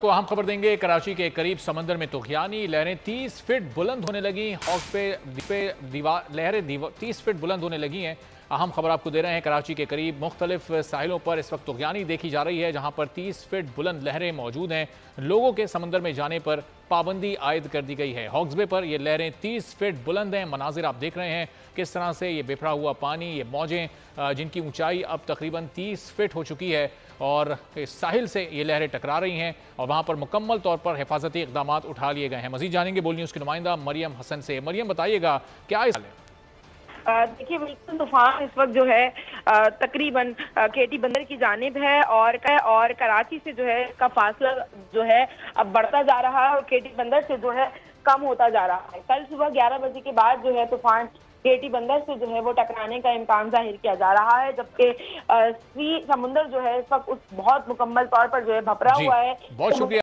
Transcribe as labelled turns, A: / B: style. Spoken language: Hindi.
A: को अहम खबर देंगे। कराची के करीब समंदर में तूफानी लहरें 30 फीट बुलंद होने लगी। हॉक पे दीवार लहरें 30 फीट बुलंद होने लगी हैं। अहम खबर आपको दे रहे हैं। कराची के करीब मुख्तलिफ साहिलों पर इस वक्त तूफानी देखी जा रही है, जहां पर 30 फीट बुलंद लहरें मौजूद हैं। लोगों के समंदर में जाने पर पाबंदी आयद कर दी गई है। हॉक्स बे पर ये लहरें 30 फीट बुलंद हैं। मनाजिर आप देख रहे हैं किस तरह से ये बिखरा हुआ पानी, ये मौजें जिनकी ऊंचाई अब तकरीबन 30 फीट हो चुकी है और साहिल से ये लहरें टकरा रही हैं और वहां पर मुकम्मल तौर पर हिफाजती इकदाम उठा लिए गए हैं। मजीद जानेंगे बोल न्यूज़ की नुमाइंदा मरियम हसन से। मरियम, बताइएगा क्या इस
B: देखिए, बिल्कुल तूफान इस वक्त जो है तकरीबन केटी बंदर की जानिब है और कराची से जो है का फासला जो है अब बढ़ता जा रहा है और केटी बंदर से जो है कम होता जा रहा है। कल सुबह 11 बजे के बाद जो है तूफान केटी बंदर से जो है वो टकराने का इम्कान जाहिर किया जा रहा है, जबकि समुंदर जो है इस वक्त उस बहुत मुकम्मल तौर पर जो है भपरा हुआ है।
A: बहुत शुक्रिया।